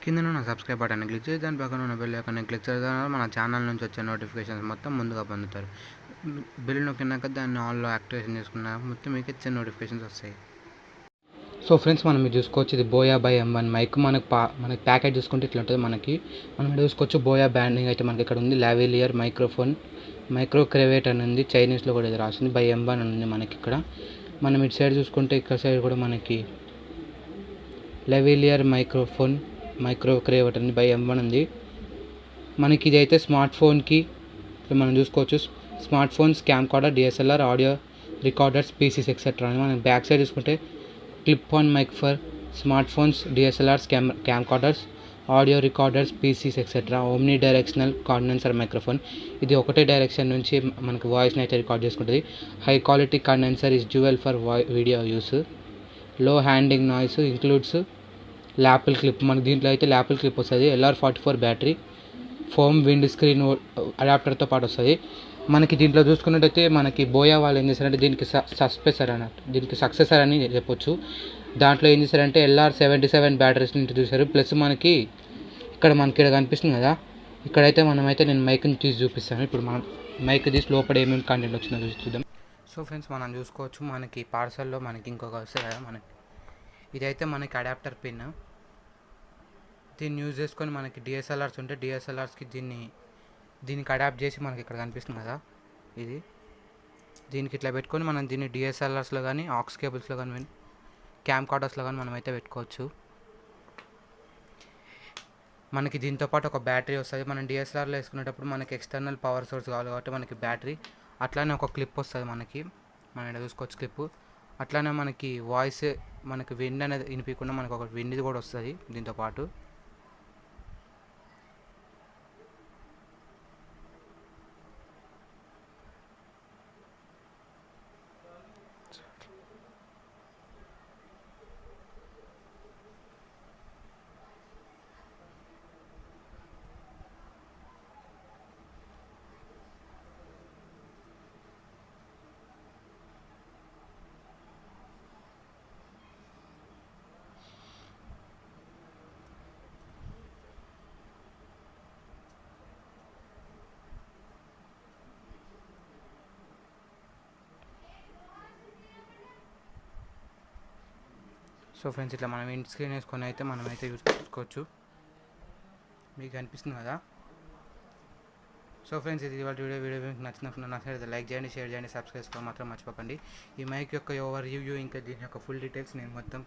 కిందన ఉన్న subscribe button click చేసి దాని పక్కన ఉన్న బెల్ ఐకాన్ క్లిక్ చేయడం వల్ల మన ఛానల్ నుంచి వచ్చే నోటిఫికేషన్స్ మొత్తం ముందుగా పొందుతారు. బెల్ నొక్కినాక దాన్ని ఆన్లో యాక్టివేషన్ చేసుకున్నాక మొత్తం మీకు ఇచ్చే నోటిఫికేషన్స్ వస్తాయి. సో ఫ్రెండ్స్, మనం మీరు చూసుకోవచ్చు, ఇది బోయా బై M1 మైక్. మనకి ప్యాకెట్ చూసుకుంటే ఇట్లా ఉంటుంది. మనం చూసుకోవచ్చు బోయా బ్రాండింగ్ అయితే మనకి ఇక్కడ ఉంది. లావెలియర్ మైక్రోఫోన్ మైక్రో క్రేవేట్ అని ఉంది. చైనీస్లో కూడా ఇది రాసింది. బై M1 అని ఉంది మనకి ఇక్కడ. మనం ఇటు సైడ్ చూసుకుంటే ఇక్కడ సైడ్ కూడా మనకి లావెలియర్ మైక్రోఫోన్ మైక్రో క్రేవేట్ అని బై M1 ఉంది. మనకి ఇది అయితే స్మార్ట్ ఫోన్కి మనం చూసుకోవచ్చు. Smartphones, camcorder, DSLR, audio recorders, PCs etcetera అని. మనం బ్యాక్ సైడ్ చూసుకుంటే clip on mic for smartphones, DSLRs, camcorders, audio recorders, PCs etcetera. Omnidirectional condenser microphone. ఇది ఒకటే డైరెక్షన్ నుంచి మనకి వాయిస్ని అయితే రికార్డ్ చేసుకుంటుంది. High quality condenser is dual for video use. Low handling noise includes lapel clip. మనకి దీంట్లో అయితే ల్యాపిల్ క్లిప్ వస్తుంది. LR44 battery, foam windscreen అడాప్టర్తో పాటు వస్తుంది. మనకి దీంట్లో చూసుకున్నట్టయితే మనకి బోయా వాళ్ళు ఏం చేశారంటే దీనికి దీనికి సక్సెసర్ అని చెప్పొచ్చు. దాంట్లో ఏం చేశారంటే LR77 బ్యాటరీస్ నుంచి చూసారు. ప్లస్ మనకి ఇక్కడ కనిపిస్తుంది కదా, ఇక్కడైతే నేను మైక్ని తీసి చూపిస్తాను. ఇప్పుడు మనం మైక్ తీసి లోపల ఏమేమి కంటెంట్ వచ్చిందో చూద్దాం. సో ఫ్రెండ్స్, మనం చూసుకోవచ్చు మనకి పార్సల్లో మనకి ఇంకొక వస్తుంది కదా మనకి. ఇదైతే మనకి అడాప్టర్ పిన్. దీన్ని యూజ్ చేసుకొని మనకి DSLRs ఉంటే DSLRస్కి దీనికి అడాప్ట్ చేసి మనకి ఇక్కడ కనిపిస్తుంది కదా, దీనికి ఇట్లా పెట్టుకొని మనం దీన్ని DSLRస్లో కానీ, ఆక్స్ కేబుల్స్లో కానీ, క్యామ్ కార్డర్స్లో కానీ మనం అయితే పెట్టుకోవచ్చు. మనకి దీంతో పాటు ఒక బ్యాటరీ వస్తుంది. మనం DSLRలో వేసుకునేటప్పుడు మనకి ఎక్స్టర్నల్ పవర్ సోర్స్ కావాలి కాబట్టి మనకి బ్యాటరీ, అట్లానే ఒక క్లిప్ వస్తుంది మనకి. మనం ఇక్కడ చూసుకోవచ్చు క్లిప్. అట్లానే మనకి వాయిస్, మనకి విండ్ అనేది వినిపించకుండా మనకు ఒక విండ్ కూడా వస్తుంది దీంతో పాటు. సో ఫ్రెండ్స్, ఇట్లా మనం విండ్ స్క్రీన్ వేసుకొని అయితే మనమైతే యూజ్ చేసుకోవచ్చు. మీకు కనిపిస్తుంది కదా. సో ఫ్రెండ్స్, ఇది ఇవాళ వీడియో మీకు నచ్చినట్లయితే లైక్ చేయండి, షేర్ చేయండి, సబ్స్క్రైబ్ చేసుకోవడం మాత్రం మర్చిపోకండి. ఈ మైక్ యొక్క ఓవర్ రివ్యూ ఇంకా దీని యొక్క ఫుల్ డీటెయిల్స్ నేను మొత్తం